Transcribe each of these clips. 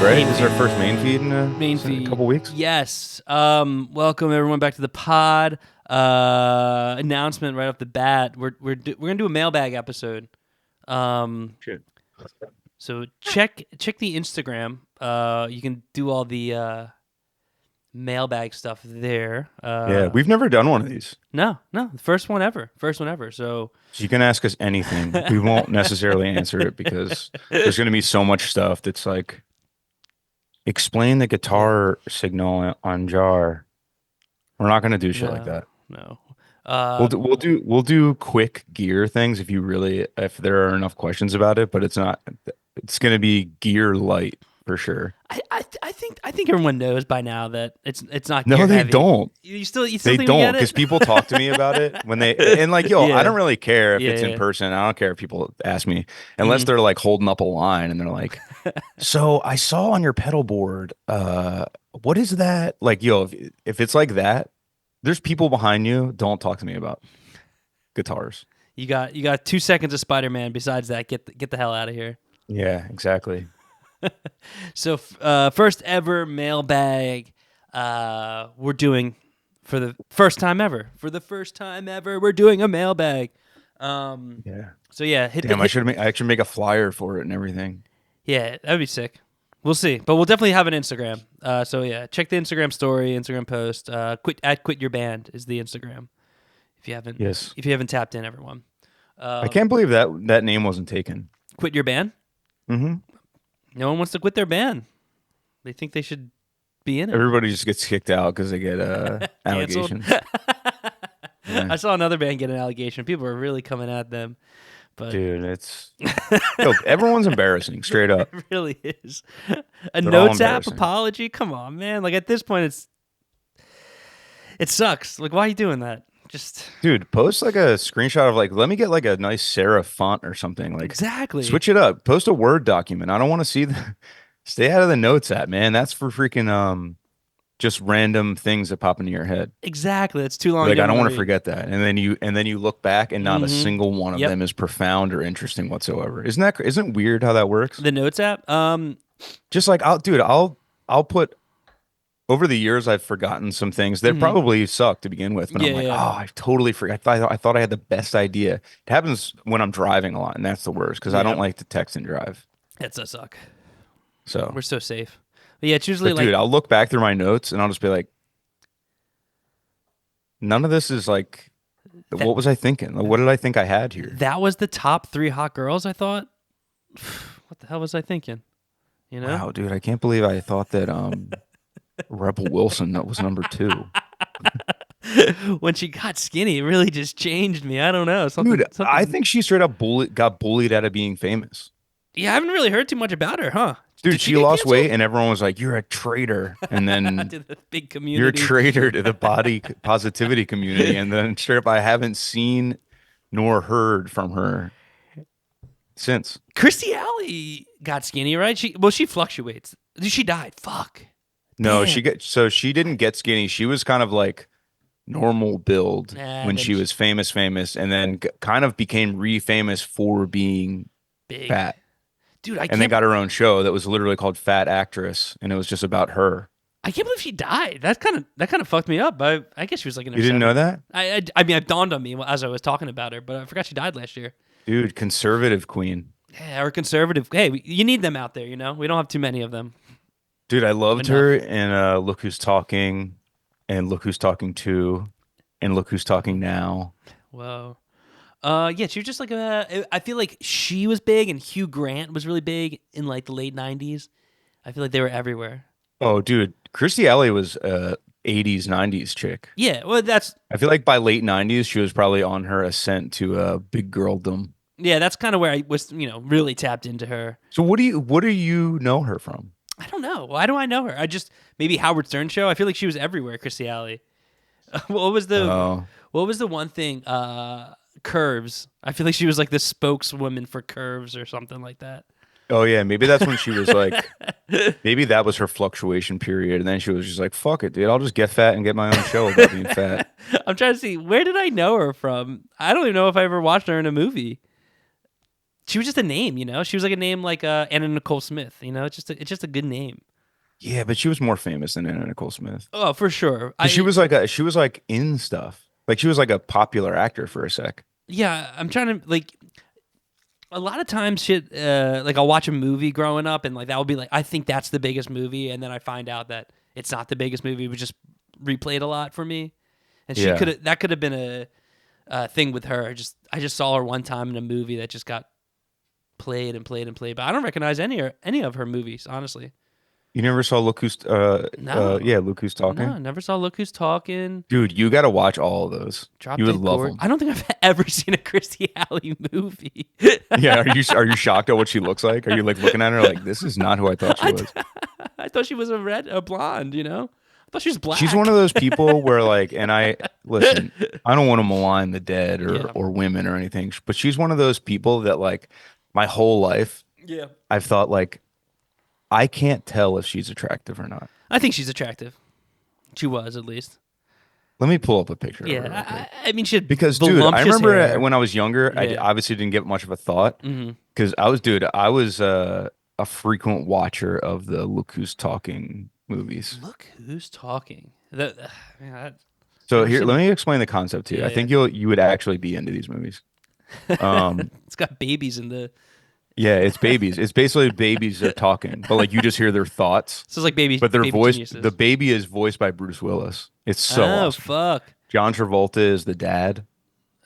right? Main This is our first main feed in Main a feed. couple weeks. Yes. Welcome everyone back to the pod. Announcement right off the bat. We're gonna do a mailbag episode. Shit. So check the Instagram. You can do all the mailbag stuff there. Yeah, we've never done one of these. No, first one ever. So So you can ask us anything. We won't necessarily answer it because there's going to be so much stuff that's like, explain the guitar signal on jar. We're not going to do shit like that. No. We'll do quick gear things if there are enough questions about it, but it's going to be gear light for sure. I think everyone knows by now that it's not No, gear they heavy. don't. You still They think we don't, get it? because people talk to me about it when Yeah. I don't really care if it's in Yeah. person. I don't care if people ask me unless Mhm. they're like holding up a line and they're like, so I saw on your pedal board, what is that? Like, if it's like that, there's people behind you. Don't talk to me about guitars. You got 2 seconds of Spider-Man. Besides that, get the hell out of here. Yeah, exactly. So first ever mailbag we're doing for the first time ever. We're doing a mailbag. Yeah. So yeah, Damn, I should make a flyer for it and everything. Yeah, that'd be sick. We'll see, but we'll definitely have an Instagram. So yeah, check the Instagram story, Instagram post. Quit your band is the Instagram. If you haven't tapped in, everyone. I can't believe that name wasn't taken. Quit your band. Mm-hmm. No one wants to quit their band. They think they should be in it. Everybody just gets kicked out because they get allegations. Yeah. I saw another band get an allegation. People are really coming at them. But Dude, everyone's embarrassing, straight up. It really is. They're A all notes app embarrassing. apology? Come on, man. Like at this point it sucks. Like why are you doing that? Just Dude, post like a screenshot of like, let me get like a nice serif font or something. Like, exactly. switch it up. Post a Word document. I don't want to see stay out of the notes app, man. That's for freaking just random things that pop into your head. Exactly. It's too long. Like, to I don't want to read. forget that. And then you look back and not a Mhm. single one of Yep. them is profound or interesting whatsoever. Isn't it weird how that works? The notes app? Just like I'll put over the years I've forgotten some things that Mhm. probably suck to begin with, but I'm like, Yeah. oh, I totally forgot. I thought I had the best idea. It happens when I'm driving a lot, and that's the worst because I don't Yep. like to text and drive. It does suck. So We're so safe. But yeah, it's usually dude, like I'll look back through my notes and I'll just be like, none of this is like, what was I thinking? Like, what did I think I had here? that was the top 3 hot girls, I thought. What the hell was I thinking? You know? Wow, dude, I can't believe I thought that Rebel Wilson that was number 2. When she got skinny, it really just changed me. I don't know. Dude, I think she straight up got bullied out of being famous. Yeah, I haven't really heard too much about her, huh? Dude, Did she get lost canceled? weight and everyone was like, you're a traitor. And then To the big you're a community. traitor to the body positivity community. And then straight up, I haven't seen nor heard from her since. Christy Alley got skinny, right? She fluctuates. She died. Fuck. No, Damn. she didn't get skinny. She was kind of like normal build when then she was famous, and then kind of became re-famous for being Big. fat. Dude, And they got her own show that was literally called Fat Actress, and it was just about her. I can't believe she died. That kind of fucked me up. I guess she was like in her You didn't know 70s. that? I mean, it dawned on me as I was talking about her, but I forgot she died last year. Dude, conservative queen. Yeah, or conservative. Hey, you need them out there, you know? We don't have too many of them. Dude, I loved Enough. her in Look Who's Talking, and Look Who's Talking 2, and Look Who's Talking Now. Whoa. Yeah, she was just like I feel like she was big, and Hugh Grant was really big in like the late 90s. I feel like they were everywhere. Oh, dude, Christy Alley was a 80s, 90s chick. Yeah, well, I feel like by late 90s, she was probably on her ascent to big girldom. that's kind of where I was, really tapped into her. So what do you know her from? I don't know. Why do I know her? Maybe Howard Stern show. I feel like she was everywhere, Christy Alley. What was the one thing? Curves. I feel like she was like the spokeswoman for Curves or something like that. Oh yeah, maybe that's when she was like, maybe that was her fluctuation period, and then she was just like, "Fuck it, dude, I'll just get fat and get my own show about being fat." I'm trying to see, where did I know her from? I don't even know if I ever watched her in a movie. she was just a name, you know. She was like a name like Anna Nicole Smith, you know. It's just a good name. Yeah, but she was more famous than Anna Nicole Smith. Oh, for sure. Because she was like in stuff. Like she was like a popular actor for a sec. Yeah, I'm trying to like a lot of times shit like I'll watch a movie growing up and like that will be like I think that's the biggest movie and then I find out that it's not the biggest movie. It was just replayed a lot for me. And Yeah. that could have been a thing with her. I just saw her one time in a movie that just got played and played and played, but I don't recognize any of her movies, honestly. You never saw Look Who's No. yeah, Look Who's No, Talking? I never saw Look Who's Talking. Dude, you got to watch all of those. Drop You would Dead love Gorge. them. I don't think I've ever seen a Christy Alley movie. Yeah, are you shocked at what she looks like? Are you like looking at her like this is not who I thought she was? I thought she was a blonde, you know? I thought she was black. She's one of those people where like, and I listen, I don't want to malign the dead Yeah. or women or anything, but she's one of those people that like my whole life Yeah. I've thought like I can't tell if she's attractive or not. I think she's attractive. She was, at least. Let me pull up a picture of her real Yeah. quick. I mean, she had Because dude, I voluptuous remember hair. when I was younger, I Yeah. obviously didn't give it much of a thought Mhm. because I was a frequent watcher of the Look Who's Talking movies. Look who's talking. Man, So Never here, seen let it. me explain the concept to you. Yeah, I think you would actually be into these movies. Um, it's got babies in the. yeah, it's babies. It's basically babies are talking, but like you just hear their thoughts. So it's like baby. But their baby voice, geniuses. the baby is voiced by Bruce Willis. It's so Oh awesome. fuck. John Travolta is the dad,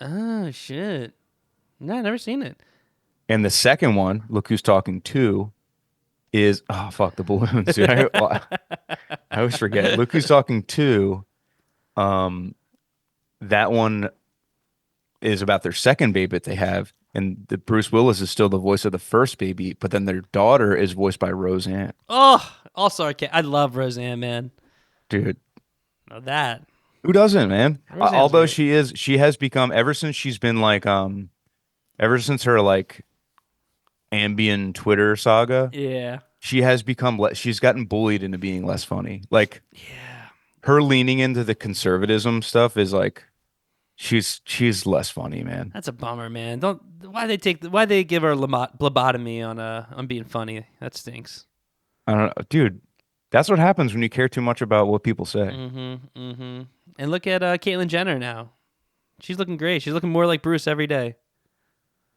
Oh shit. No, I've never seen it. and the second one, Look Who's Talking 2, is oh fuck the balloons, dude. I always forget. Look Who's Talking 2. That one is about their second baby that they have, and the Bruce Willis is still the voice of the first baby, but then their daughter is voiced by Roseanne. Oh, also I love Roseanne, man. Dude, Know that. who doesn't, man? Roseanne's Although great. she has become ever since she's been like ever since her like Ambien Twitter saga, Yeah. she has become she's gotten bullied into being less funny. Like Yeah. her leaning into the conservatism stuff is like she's less funny, man. That's a bummer, man. Don't why they give her a lobotomy on being funny? That stinks. I don't know, dude. That's what happens when you care too much about what people say. Mm-hmm. Mm-hmm. And look at Caitlyn Jenner now. She's looking great. She's looking more like Bruce every day.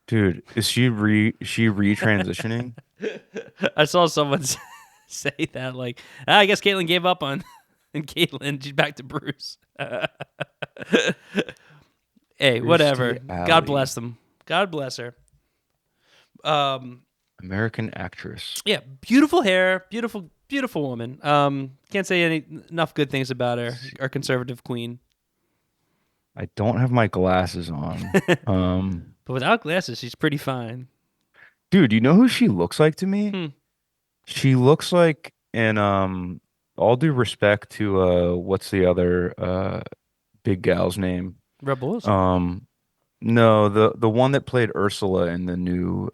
Dude, is she retransitioning? I saw someone say that like, I guess Caitlyn gave up on and Caitlyn, she's back to Bruce. Hey, whatever. Kirstie God Alley, bless them. God bless her. Um, American actress. yeah, beautiful hair, beautiful woman. Can't say enough good things about her. Our conservative queen. I don't have my glasses on. But without glasses, she's pretty fine. Dude, you know who she looks like to me? Hmm. She looks like, and all due respect to what's the other big gal's name? Rebels. No, the one that played Ursula in the new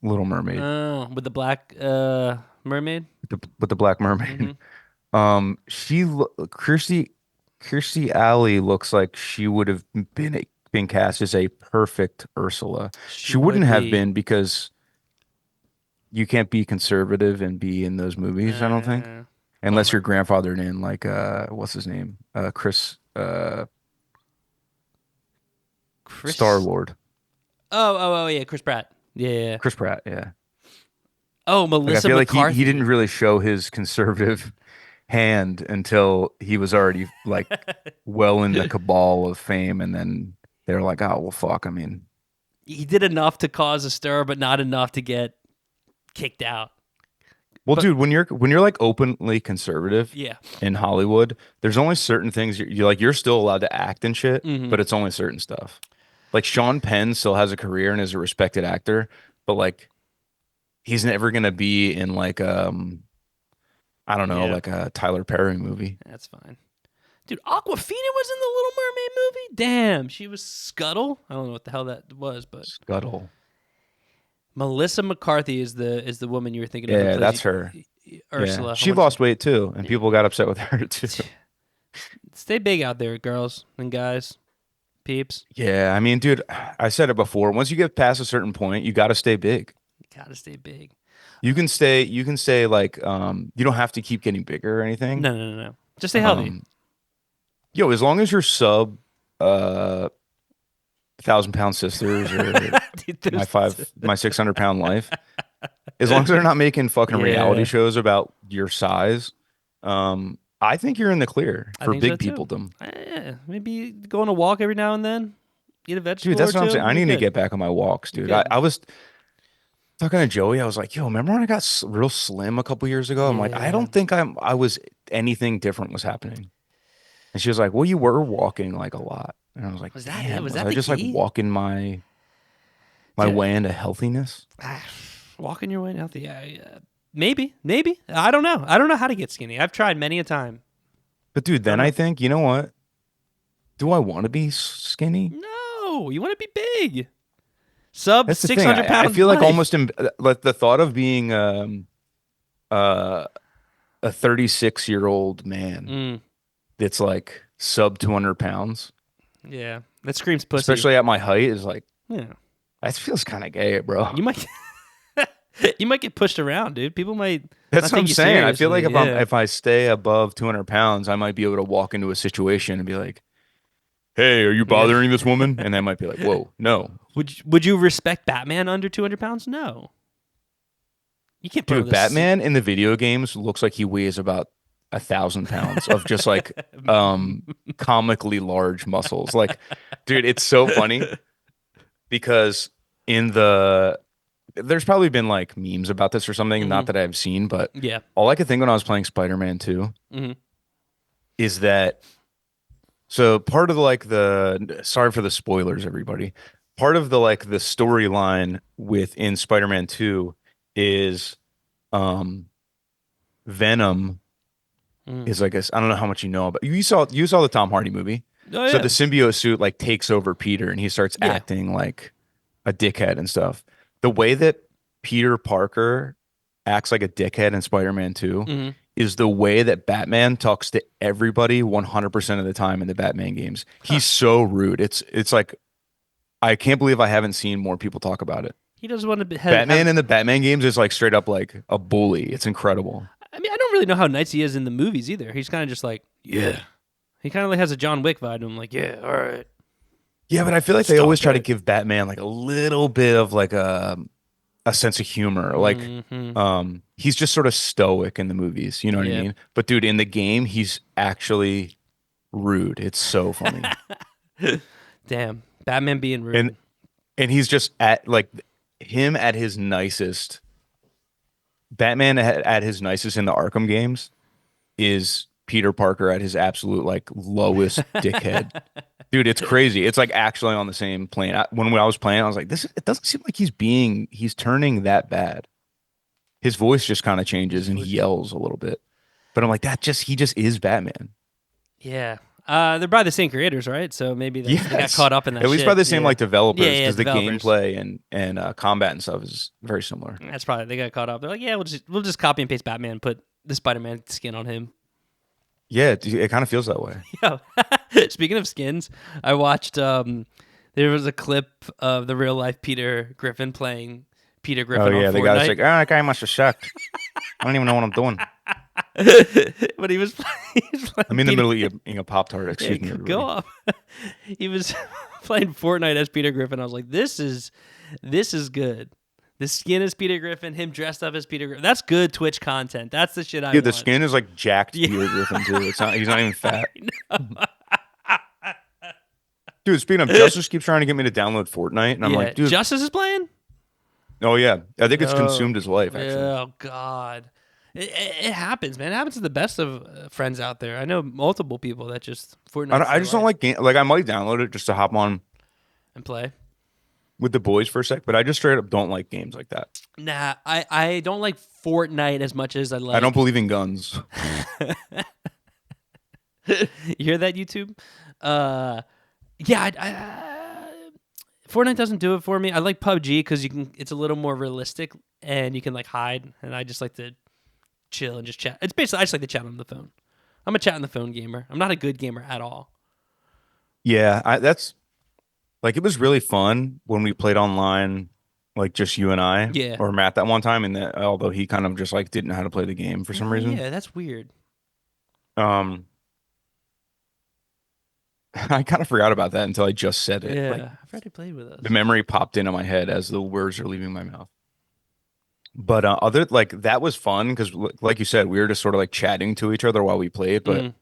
Little Mermaid, Oh, with the black mermaid. with the Black Mermaid. Hmm. Kirstie Alley looks like she would have been cast as a perfect Ursula. She Would wouldn't have be. been because you can't be conservative and be in those movies, I don't think. Unless Bummer. you're grandfathered in like what's his name? Chris Chris. Star-Lord. Oh, yeah, Chris Pratt. Yeah, yeah, yeah. Chris Pratt, yeah. Oh, Like I Melissa feel like McCarthy. he didn't really show his conservative hand until he was already like well in the cabal of fame, and then they're like, oh well, fuck. I mean, He did enough to cause a stir, but not enough to get kicked out. well, But dude, when you're like openly conservative yeah, in Hollywood, there's only certain things you're like you're still allowed to act and shit, hmm but it's only certain stuff. Like Sean Penn still has a career and is a respected actor, but like he's never gonna be in like I don't know, yeah, like a Tyler Perry movie. that's fine. Dude, Aquafina was in the Little Mermaid movie. Damn, she was Scuttle. I don't know what the hell that was, but Scuttle. Melissa McCarthy is the woman you were thinking of. Who Yeah, plays that's her. Ursula. Yeah, I she want lost weight too, and Yeah. people got upset with her too. Stay big out there, girls and guys. peeps. Yeah, I mean, dude, I said it before. Once you get past a certain point, you got to stay big. You gotta stay big. You can stay like you don't have to keep getting bigger or anything. No, no, no, no. Just stay healthy. Um yo, as long as you're sub 1,000 pound sisters or Dude, those- my 600 pound life, as long as they're not making fucking reality yeah, shows about your size, I think you're in the clear I for think so big too. peopledom. Maybe go on a walk every now and then. Eat a Dude, vegetable or that's what I'm two. saying. I You're need to good. get back on my walks, You're dude. good. I was talking to Joey. I was like, yo, remember when I got real slim a couple years ago? I'm like, I Yeah. don't think I was anything different was happening. And she was like, well, you were walking like a lot. And I was like, Was that it? damn, Was was that I the just like key? walking my Dude, way into healthiness? walking your way healthy. Yeah, maybe, maybe. I don't know. I don't know how to get skinny. I've tried many a time. But dude, I don't then I know. think, you know what? Do I want to be skinny? No, you want to be big. Sub That's the six thing. hundred I pound feel like life. almost like the thought of being uh, a 36-year-old man Mm, that's like sub 200 pounds, yeah, that screams pussy. especially at my height, is like, Yeah, that feels kind of gay, bro. you might you might get pushed around, dude. People might That's not what I'm take you saying. I feel like seriously. Yeah. if I stay above 200 pounds, I might be able to walk into a situation and be like, "Hey, are you Yeah. bothering this woman?" And they might be like, "Whoa, no, Would you respect Batman under 200 pounds? No. You can't put on dude." this suit. Batman in the video games looks like he weighs about 1,000 pounds of just like comically large muscles. Like, dude, it's so funny because in the there's probably been like memes about this or something, not Hmm. that I've seen, but Yeah. all I could think when I was playing Spider-Man 2 Hmm. is that so part of like the sorry for the spoilers, everybody. Part of the like the storyline within Spider-Man 2 is um Venom Mm. is like I don't know how much you know, but you saw the Tom Hardy movie. Oh So yeah. the symbiote suit like takes over Peter and he starts Yeah. acting like a dickhead and stuff. The way that Peter Parker acts like a dickhead in Spider-Man 2 Hmm. is the way that Batman talks to everybody 100% of the time in the Batman games. Huh. He's so rude. It's like I can't believe I haven't seen more people talk about it. He doesn't want to Batman have. in the Batman games is like straight up like a bully. It's incredible. I mean, I don't really know how nice he is in the movies either. He's kind of just like, yeah. He kind of like has a John Wick vibe to him. Like, yeah, all right, Yeah, but I feel like they always stop try to it. give Batman like a little bit of like a sense of humor. Like Hmm. he's just sort of stoic in the movies, you know what I Yeah. mean? But dude, in the game, he's actually rude. It's so funny. Damn. Batman being And rude. and he's just at like him at his nicest. Batman at his nicest in the Arkham games is Peter Parker at his absolute like lowest dickhead. Dude, it's crazy. It's like actually on the same plane. When I was playing, I was like, this it doesn't seem like he's turning that bad. His voice just kind of changes and he yells a little bit. But I'm like, he just is Batman. Yeah. They're by the same creators, right? So maybe they got Yes. caught up in that At least by shit. the same Yeah. like Yeah, developers, yeah, because the developers. gameplay and combat and stuff is very similar. That's probably they got caught up. They're like, yeah, we'll just copy and paste Batman, and put the Spider-Man skin on him. Yeah, it kind of feels that way. Yo, speaking of skins, I watched. There was a clip of the real life Peter Griffin playing Peter Oh Griffin on yeah, the guy's like, Fortnite. oh, that guy must have sucked. I don't even know what I'm doing. But he was I'm playing in the Peter. middle of eating a Pop Tart. Yeah, Excuse me, go everybody. off. He was playing Fortnite as Peter Griffin. I was like, this is good. The skin is Peter Griffin. Him dressed up as Peter Griffin. That's good Twitch content. That's the shit I Dude, the want. skin is like jacked Yeah. Peter Griffin too. It's not. He's not even fat. I know. Dude, speaking of, Justice keeps trying to get me to download Fortnite, and I'm Yeah, like, dude, Justice is playing. oh yeah, I think it's Oh, consumed his life actually. oh God. It happens, man. It happens to the best of friends out there. I know multiple people that just Fortnite's I their just don't life like game. Like I might download it just to hop on and play. with the boys for a sec, but I just straight up don't like games like that. Nah, I don't like Fortnite as much as I I don't like. believe in guns. You hear that, YouTube? Yeah, Fortnite doesn't do it for me. I like PUBG because you can. It's a little more realistic and you can like hide. And I just like to chill and just chat. It's basically I just like to chat on the phone. I'm a chat on the phone gamer. I'm not a good gamer at all. Yeah, that's Like it was really fun when we played online, like just you and I Yeah. or Matt that one time, and that although he kind of just like didn't know how to play the game for some Oh reason. yeah, that's weird. Um, I kind of forgot about that until I just said it. Like Yeah, I've already played with the us. memory popped into my head as the words are leaving my mouth. But other like that was fun because like you said, we were just sort of like chatting to each other while we played. But Mm.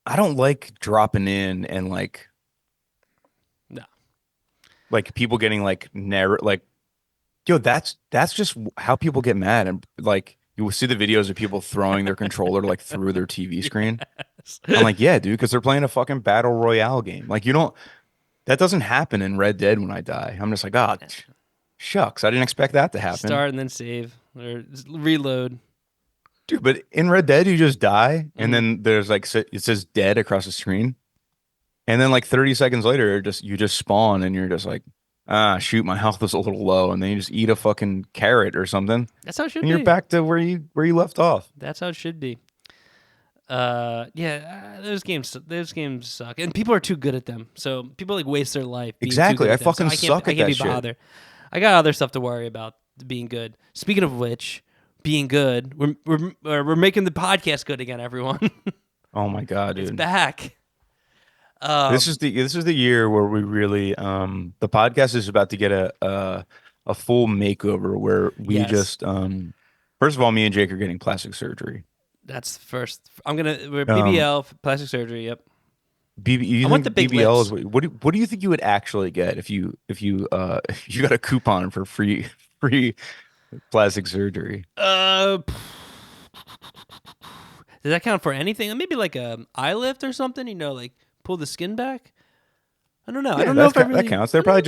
I don't like dropping in and No, like people getting like narrow like yo, that's just how people get mad and like you will see the videos of people throwing their controller like through their TV screen. I'm like, yeah, dude, because they're playing a fucking battle royale game. Like you don't that doesn't happen in Red Dead when I die. I'm just like, ah, shucks, I didn't expect that to happen. start and then save or reload. Dude, but in Red Dead you just die and Hmm. then there's like it says dead across the screen. And then like 30 seconds later, just you just spawn and you're just like, ah, shoot, my health is a little low, and then you just eat a fucking carrot or something, That's how it should and you're be. back to where you left off. That's how it should be. Yeah, those games suck, and people are too good at them. So people like waste their life being too Exactly. good I at them. So fucking suck I at can't that be shit. bothered. I got other stuff to worry about being good. Speaking of which, being good, we're making the podcast good again, everyone. Oh my God, It's dude. back. Um, This is the year where we really the podcast is about to get a full makeover where we yes, just first of all, me and Jake are getting plastic surgery. that's first. We're Um BBL plastic surgery. Yep. BB, I you want the think big BBL lips. is what do you think you would actually get if you if you got a coupon for free plastic surgery? Does that count for anything? Maybe like a eye lift or something. Like pull the skin back. I don't know. I Yeah, don't know if I that really. counts. I They're probably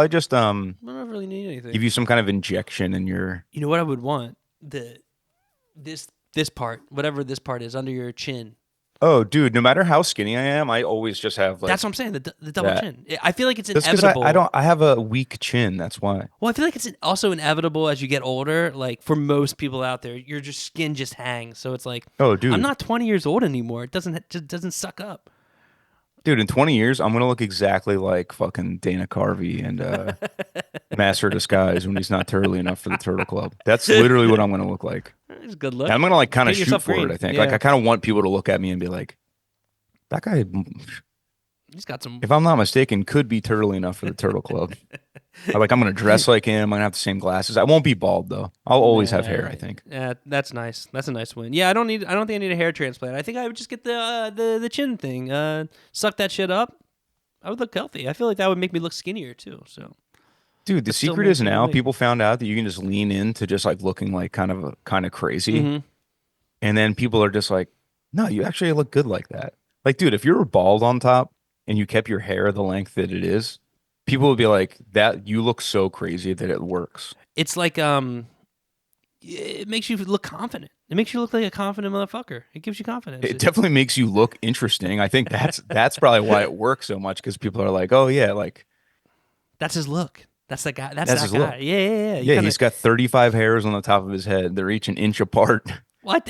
just don't know if I really need give anything. you some kind of injection in your You know what I would want? This part, whatever this part is, under your chin. Oh, dude, no matter how skinny I am, I always just have That's like what I'm saying. The double that. chin. I feel like it's That's because I inevitable. don't I have a weak chin. That's why. Well, I feel like it's also inevitable as you get older. Like for most people out there, your just skin just hangs. So it's like Oh, I'm dude. not 20 years old anymore. It just doesn't suck up. Dude, in 20 years, I'm gonna look exactly like fucking Dana Carvey and Master of Disguise when he's not turtly enough for the Turtle Club. That's literally what I'm gonna look like. It's a good And look. I'm gonna like kind of Paint shoot yourself for it, green. I think. Like Yeah, I kind of want people to look at me and be like, that guy, he's got some. if I'm not mistaken, could be turtly enough for the Turtle Club. I'm gonna dress like him. I'm gonna have the same glasses. I won't be bald though. I'll always have hair, Nah, I think. yeah, that's nice. That's a nice win. Yeah, I don't need. I don't think I need a hair transplant. I think I would just get the chin thing. Suck that shit up. I would look healthy. I feel like that would make me look skinnier too. So, Dude, the but still secret is maintain the now weight. people found out that you can just lean into just like looking like kind of crazy. Mm-hmm. And then people are just like, no, you actually look good like that. Like, dude, if you were bald on top and you kept your hair the length that it is, people would be like, that you look so crazy that it works. It's like it makes you look confident. It makes you look like a confident motherfucker. It gives you confidence. It definitely makes you look interesting. I think that's probably why it works so much because people are like, oh yeah, like That's his look. That's the guy. That's that's that his guy. look. Yeah, yeah, yeah. You Yeah, kind of he's got 35 hairs on the top of his head. They're each an inch apart. what?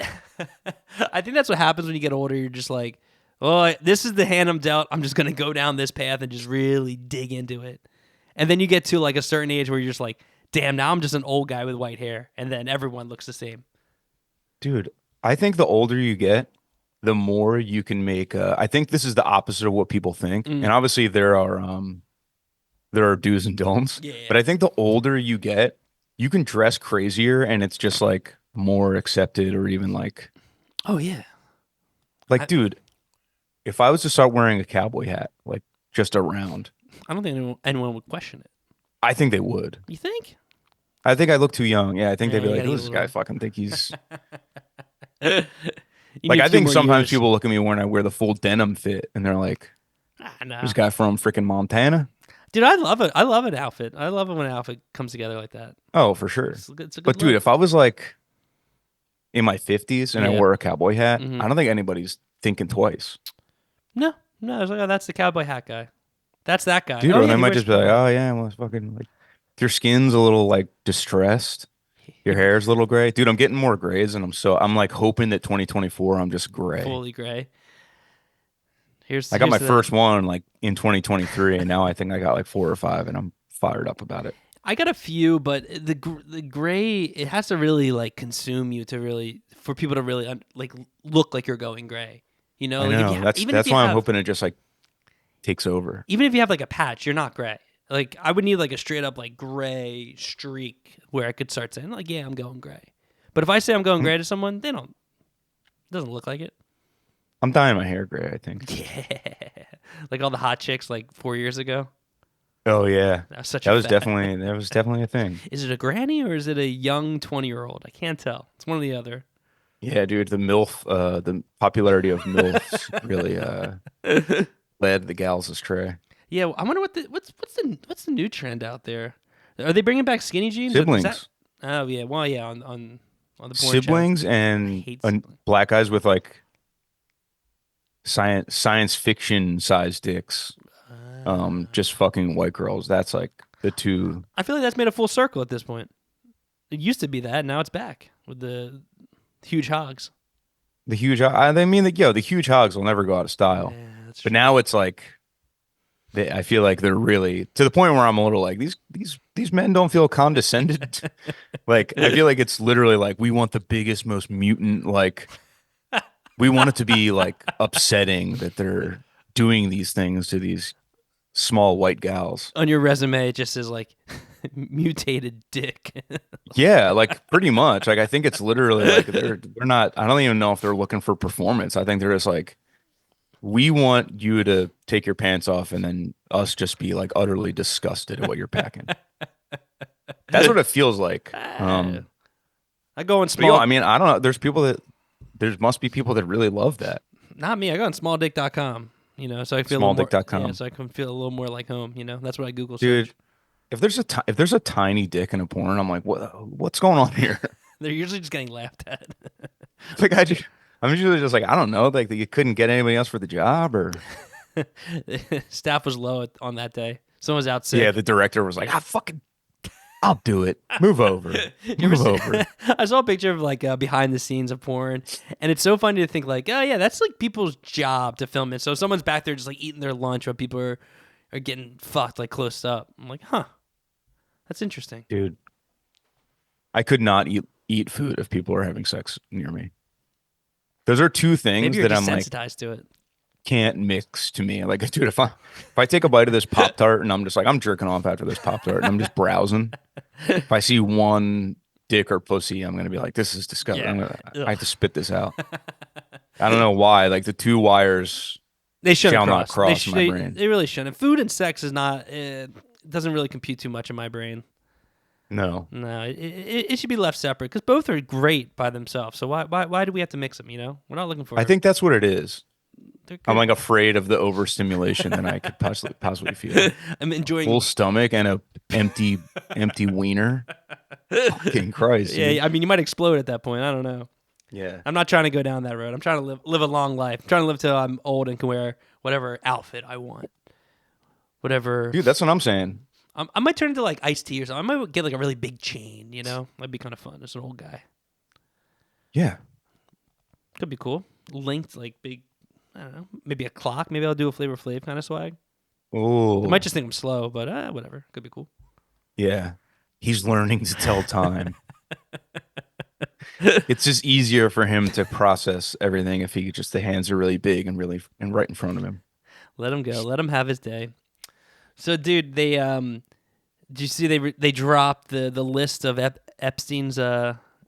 I think that's what happens when you get older. You're just like, oh, this is the hand I'm dealt. I'm just gonna go down this path and just really dig into it. And then you get to like a certain age where you're just like, damn, now I'm just an old guy with white hair, and then everyone looks the same. Dude, I think the older you get, the more you can make I think this is the opposite of what people think. Mm, And obviously there are do's and don'ts, yeah. but I think the older you get, you can dress crazier and it's just like more accepted or even Oh yeah. like I, dude, if I was to start wearing a cowboy hat like just around, I don't think anyone would question it. I think they would. You think? I think I look too young. Yeah, I think they'd Yeah, be you like, gotta "Who get does a this guy little. fucking think he's?" You Like need a I few think more sometimes years. people look at me when I wear the full denim fit and they're like, Nah. "This guy from freaking Montana?" Dude, I love it. I love an outfit. I love it when an outfit comes together like that. Oh, for sure. It's a good But dude, look. if I was like in my 50s and I Yeah. wore a cowboy hat, Hmm. I don't think anybody's thinking twice. No, no. It's like, oh, that's the cowboy hat guy. That's that guy. Dude, Oh or yeah, they he might wears just be like, cowboy hat. "Oh yeah, well, it's fucking like if your skin's a little like distressed, your He hair's a little gray." Dude, I'm getting more grays and I'm like hoping that 2024 I'm just gray. fully gray. Here's I got here's my to that. first one like in 2023, and now I think I got like 4 or 5, and I'm fired up about it. I got a few, but the gray it has to really like consume you to really for people to really like look like you're going gray. You know, I like if you know. That's even if that's you why I'm have hoping it just like takes over. like a patch, you're not gray. Like I would need like a straight up like gray streak where I could start saying like, yeah, I'm going gray. But if I say I'm going I'm, gray to someone, they don't. It doesn't look like it. I'm dyeing my hair gray, I think. Yeah, like all the hot chicks like 4 years ago. Oh yeah. That was such That a was fat. definitely a thing. Is it a granny or is it a young 20-year-old? I can't tell. It's one or the other. Yeah, dude, the popularity of MILFs really led the gals astray. Yeah, I wonder what's the new trend out there? Are they bringing back skinny jeans? Is that? Siblings. Oh yeah, well yeah, on the porn channels. Siblings I and hate siblings. black guys with like science fiction sized dicks. Just fucking white girls. That's like the two. I feel like that's made a full circle at this point. It used to be that, now it's back with the huge hogs. The huge. I mean, the huge hogs will never go out of style. Yeah, that's But true. now it's like I feel like they're really to the point where I'm a little like these men don't feel condescended. Like I feel like it's literally like we want the biggest, most mutant. Like we want it to be like upsetting that they're doing these things to these small white gals. On your resume, it just says like mutated dick. Yeah, like pretty much. Like I think it's literally like they're not. I don't even know if they're looking for performance. I think they're just like we want you to take your pants off and then us just be like utterly disgusted at what you're packing. That's what it feels like. I go on But yo, small. I mean, I don't know. There must be people that really love that. Not me. I go on smalldick.com. You know, so I feel a little more. Yeah, Smalldick.com. so I can feel a little more like home. You know, that's what I Google Dude, search. if there's a tiny dick in a porn, I'm like, what's going on here? They're usually just getting laughed at. Like I'm usually just like, I don't know, like you couldn't get anybody else for the job or Staff was low on that day. Someone was out yeah, sick. the director was like, I'll do it. Move over. You ever Move over. I saw a picture of like behind the scenes of porn, and it's so funny to think like, oh yeah, that's like people's job to film it. So someone's back there just like eating their lunch while people are getting fucked like close up. I'm like, huh, that's interesting. Dude, I could not eat food if people were having sex near me. Those are two Maybe things you're that I'm like desensitized to it. can't mix to me. Like, dude, if I take a bite of this Pop Tart and I'm just like I'm jerking off after this Pop Tart and I'm just browsing, if I see one dick or pussy, I'm gonna be like, this is disgusting. Yeah. I have to spit this out. I don't know why. Like the two wires They shouldn't shall not cross. cross my brain. They really shouldn't. Food and sex is not. It doesn't really compute too much in my brain. No. No, it should be left separate because both are great by themselves. So why do we have to mix them? You know, we're not looking for. I think that's what it is. They're I'm good. like afraid of the overstimulation that I could possibly feel. I'm enjoying. Full stomach and a empty wiener. Fucking Christ, dude. Yeah, I mean, you might explode at that point. I don't know. Yeah. I'm not trying to go down that road. I'm trying to live a long life. I'm trying to live till I'm old and can wear whatever outfit I want. Whatever. Dude, that's what I'm saying. I might turn into like Ice-T or something. I might get like a really big chain. You know, that'd be kind of fun as an old guy. Yeah. Could be cool. Linked like big. I don't know. Maybe a clock. Maybe I'll do a Flavor Flav kind of swag. Oh. I might just think I'm slow, but whatever. Could be cool. Yeah. He's learning to tell time. It's just easier for him to process everything if the hands are really big and really and right in front of him. Let him go. Let him have his day. So, dude, they did you see they dropped the list of Epstein's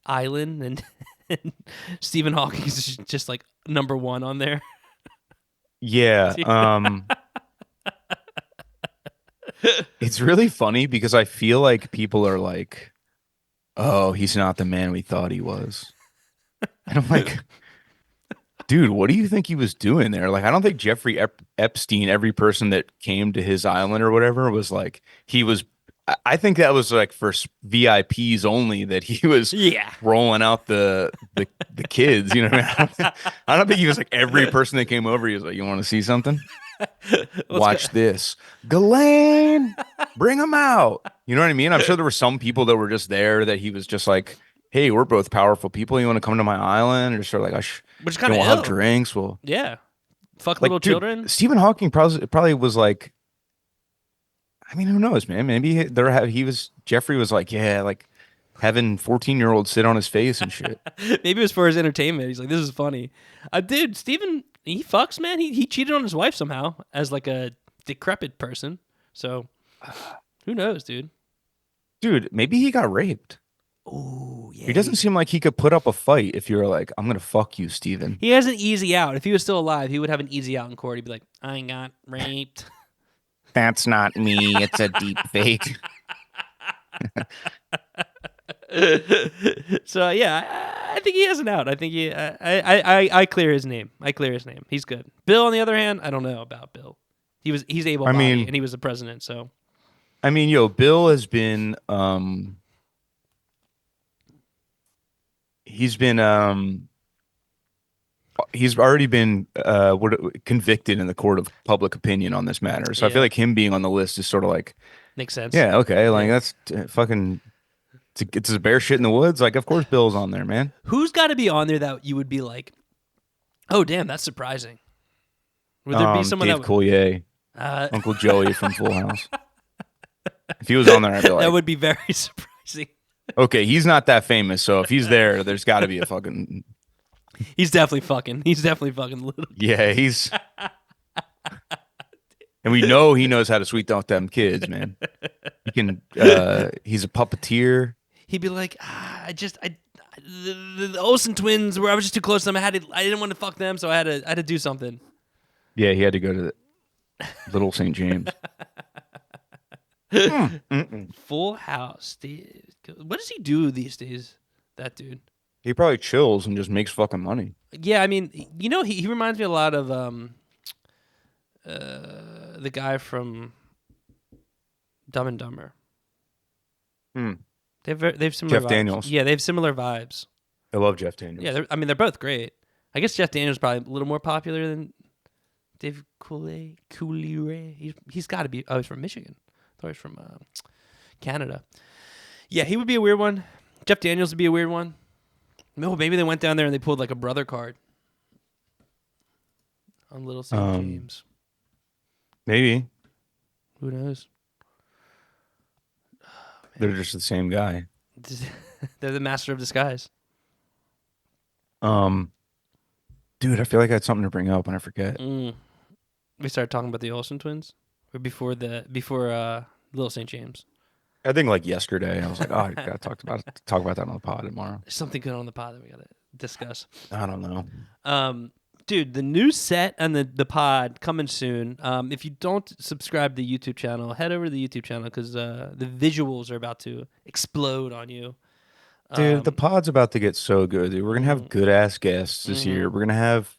island and, and Stephen Hawking is just like number one on there. Yeah. It's really funny because I feel like people are like, "Oh, he's not the man we thought he was." And I'm like, dude, what do you think he was doing there? Like, I don't think Jeffrey Epstein, every person that came to his island or whatever, was like, he was. I think that was like for VIPs only that he was Yeah. rolling out the kids. You know what I mean? I don't think he was like every person that came over. He was like, "You want to see something? Watch this, Ghislaine, bring him out." You know what I mean? I'm sure there were some people that were just there that he was just like, "Hey, we're both powerful people. You want to come to my island?" Or just sort of like, Which is kind we'll of have ill. drinks. Well, Yeah. Fuck little Like, dude, children. Stephen Hawking probably was like, I mean, who knows, man? Maybe Jeffrey was like, yeah, like having 14-year-olds sit on his face and shit. Maybe it was for his entertainment. He's like, this is funny. Dude, Steven, he fucks, man. He cheated on his wife somehow as like a decrepit person. So who knows, dude? Dude, maybe he got raped. Oh, yeah. He doesn't seem like he could put up a fight if you're like, I'm gonna fuck you, Steven. He has an easy out. If he was still alive, he would have an easy out in court. He'd be like, I got raped. That's not me. It's a deep fake. So yeah, I think he has an out. I think I clear his name. I clear his name. He's good. Bill, on the other hand, I don't know about Bill. He's able I bodied mean, and he was the president. So yo, Bill has been he's been he's already been convicted in the court of public opinion on this matter. So I feel yeah, like him being on the list is sort of like, makes sense. yeah, okay, like Yeah. that's fucking it's a bear shit in the woods. Like, of course, Bill's on there, man. Who's got to be on there that you would be like, oh damn, that's surprising? Would there be someone Dave that Coulier, uh, Uncle Joey from Full House. If he was on there, I'd be that like, would be very surprising? okay, he's not that famous, so if he's there, there's got to be a fucking He's definitely fucking. He's definitely fucking little. yeah. And we know he knows how to sweet talk them kids, man. He can. He's a puppeteer. He'd be like, the Olsen twins were. I was just too close to them. I didn't want to fuck them, so I had to do something. Yeah, he had to go to the Little St. James. Full House. What does he do these days? That dude. He probably chills and just makes fucking money. Yeah, I mean, he reminds me a lot of the guy from Dumb and Dumber. Hmm. They've similar Jeff vibes. Daniels. Yeah, they have similar vibes. I love Jeff Daniels. Yeah, they're both great. I guess Jeff Daniels is probably a little more popular than Dave Coulier. He's got to be. Oh, he's from Michigan. I thought he was from Canada. Yeah, he would be a weird one. Jeff Daniels would be a weird one. No, maybe they went down there and they pulled like a brother card on Little St. James. Maybe Who knows? they're just the same guy. They're the master of disguise. Dude, I feel like I had something to bring up and I forget. We started talking about the Olsen twins, or before Little St. James. I think like yesterday, I was like, oh, I gotta talk about that on the pod tomorrow. There's something good on the pod that we gotta discuss. I don't know. Dude, the new set and the pod coming soon. If you don't subscribe to the YouTube channel, head over to the YouTube channel because the visuals are about to explode on you. Dude, the pod's about to get so good, dude. We're gonna have good ass guests this year. We're gonna have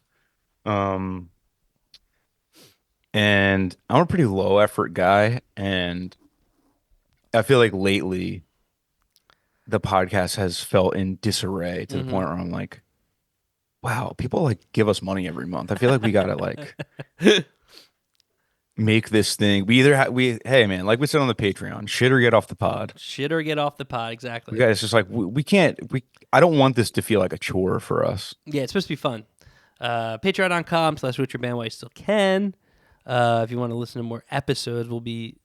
and I'm a pretty low effort guy, and I feel like lately the podcast has felt in disarray to the point where I'm like, wow, people like give us money every month. I feel like we gotta like make this thing. Hey man, like we said on the Patreon, shit or get off the pod. Shit or get off the pod, exactly. It's just like we can't. I don't want this to feel like a chore for us. Yeah, it's supposed to be fun. Patreon.com/WhatYourBand while you still can. If you want to listen to more episodes, we'll be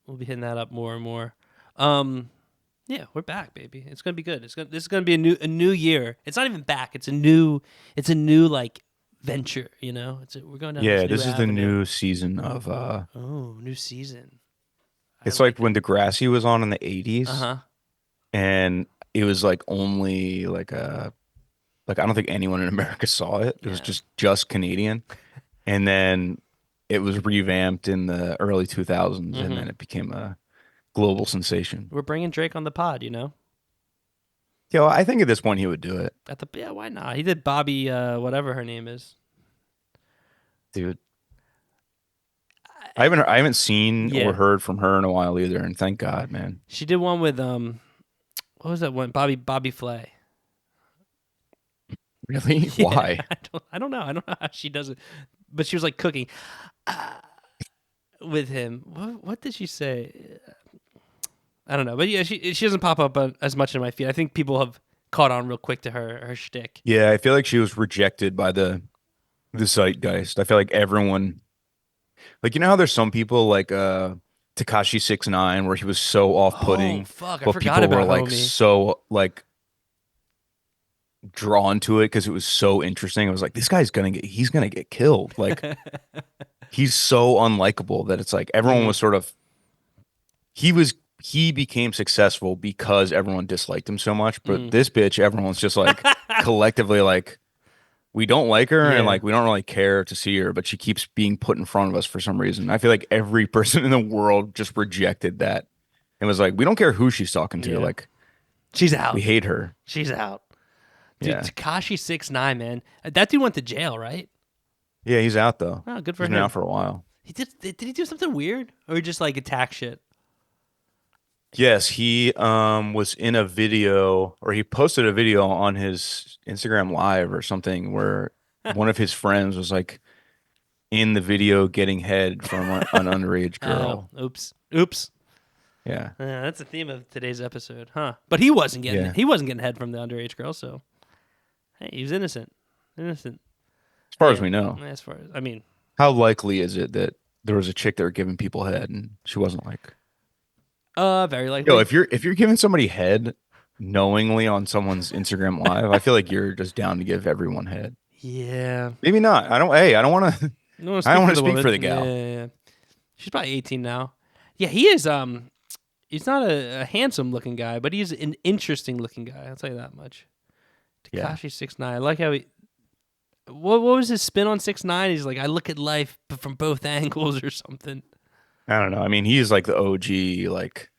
hitting that up more and more. Yeah, we're back, baby. It's gonna be good. This is gonna be a new year. It's not even back. It's a new like venture. You know, we're going down. Yeah, this is the new season of. New season. It's like when Degrassi was on in the 80s. And it was like only like I don't think anyone in America saw it. It was just Canadian. And then it was revamped in the early 2000s and then it became a global sensation. We're bringing Drake on the pod, you know? Yeah, well, I think at this point he would do it. Why not? He did Bobby whatever her name is. Dude. I haven't seen or heard from her in a while either, and thank God, man. She did one with what was that one? Bobby Flay. Really? Yeah, Why? I don't know. I don't know how she does it. But she was like cooking with him. What did she say? I don't know. But yeah, she doesn't pop up as much in my feed. I think people have caught on real quick to her shtick. Yeah, I feel like she was rejected by the the zeitgeist. I feel like everyone, like, you know how there's some people like Takashi 6ix9ine where he was so Oh off-putting, fuck, I but forgot people were about like Homie. so like drawn to it because it was so interesting. It was like, he's gonna get killed. Like he's so unlikable that it's like everyone Hmm. was sort of he was he became successful because everyone disliked him so much. But Mm. this bitch, everyone's just like collectively like we don't like her and Yeah, like we don't really care to see her, but she keeps being put in front of us for some reason. I feel like every person in the world just rejected that and was like, we don't care who she's talking to. yeah. Like She's we out. hate her. She's out. Dude, Yeah. Takashi 6ix9ine, man. That dude went to jail, right? Yeah, he's out though. Oh, good for He's been out him. for a while. He did he do something weird? Or he just like attack shit? Yes, he was in a video or he posted a video on his Instagram live or something where one of his friends was like in the video getting head from an underage Oh, girl. oops. Oops. Yeah. That's the theme of today's episode, huh? But Yeah. he wasn't getting head from the underage girl, so hey, he was innocent. Innocent. As far as Yeah. we know. As far as I mean, How likely is it that there was a chick that were giving people head and she wasn't like, very yo, likely. if you're giving somebody head knowingly on someone's Instagram live, I feel like you're just down to give everyone head. Yeah. Maybe not. I don't want to I don't want to I don't speak want for to the speak for woman. the Yeah, gal. yeah, yeah. She's probably 18 now. Yeah, he is. He's not a handsome looking guy, but he's an interesting looking guy. I'll tell you that much. Yeah. Takashi 6ix9ine. I like how he. What was his spin on 6ix9ine? He's like, I look at life from both angles or something. I don't know. I mean, he's like the OG like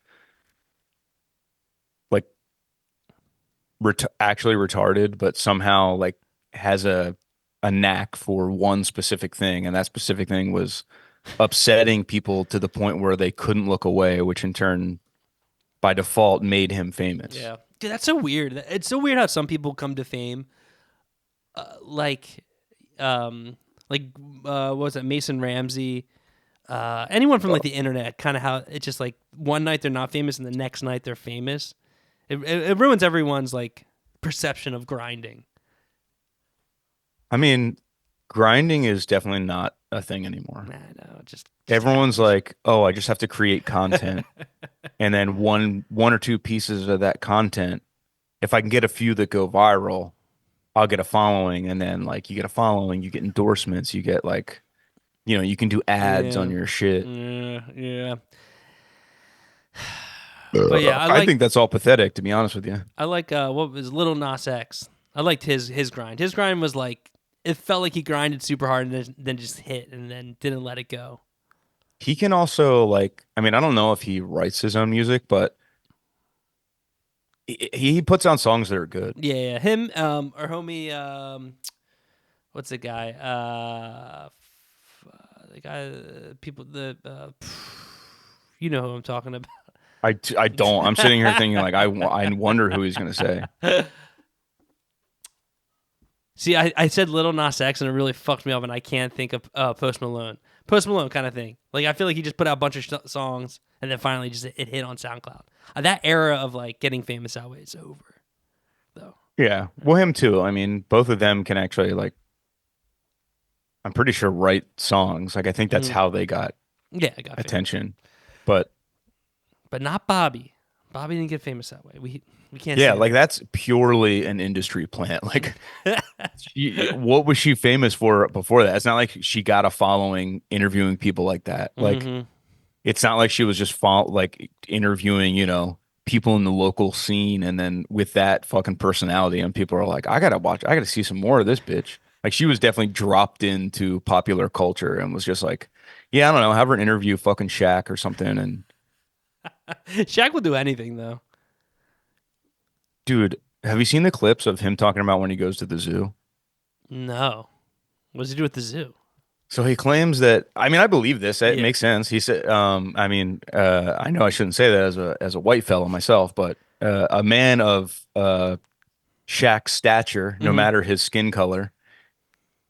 actually retarded, but somehow like has a knack for one specific thing, and that specific thing was upsetting people to the point where they couldn't look away, which in turn by default made him famous. Yeah, dude, that's so weird. It's so weird how some people come to fame, like, um, like what was it, Mason Ramsey? Anyone from like the internet, kind of how it's just like one night they're not famous and the next night they're famous. It ruins everyone's like perception of grinding. I mean, grinding is definitely not a thing anymore. Nah, no, it just Everyone's happens. like, "Oh, I just have to create content." And then one or two pieces of that content, if I can get a few that go viral, I'll get a following, and then like you get a following, you get endorsements, you get like, you can do ads on Yeah, your shit. yeah, yeah. But yeah, I think that's all pathetic, to be honest with you. I like what was Little Nas X. I liked his grind. His grind was like it felt like he grinded super hard and then just hit and then didn't let it go. He can also like, I mean, I don't know if he writes his own music, but he puts out songs that are good. Yeah, yeah. Him our homie what's the guy? The guy people the you know who I'm talking about. I don't. I'm sitting here thinking like I wonder who he's gonna say. See, I said Little Nas X and it really fucked me up, and I can't think of Post Malone. Post Malone kind of thing. Like I feel like he just put out a bunch of songs and then finally just it hit on SoundCloud. That era of like getting famous that way is over, though. Yeah, well, him too. I mean, both of them can actually like, I'm pretty sure write songs. Like I think that's Hmm. how they got Yeah, I got famous, attention. But but not Bobby. Bobby didn't get famous that way. We can't yeah, say like that. that's purely an industry plant. Like, what was she famous for before that? It's not like she got a following interviewing people like that. Like, Hmm. it's not like she was just like interviewing, people in the local scene, and then with that fucking personality, and people are like, I gotta see some more of this bitch. Like, she was definitely dropped into popular culture and was just like, yeah, I don't know, have her interview fucking Shaq or something. And Shaq will do anything though. dude, have you seen the clips of him talking about when he goes to the zoo? No, what does he do with the zoo? So he claims that, I mean, I believe this. It Yeah. makes sense. He said, I mean, I know I shouldn't say that as a white fellow myself, but a man of Shaq's stature, no Hmm. matter his skin color,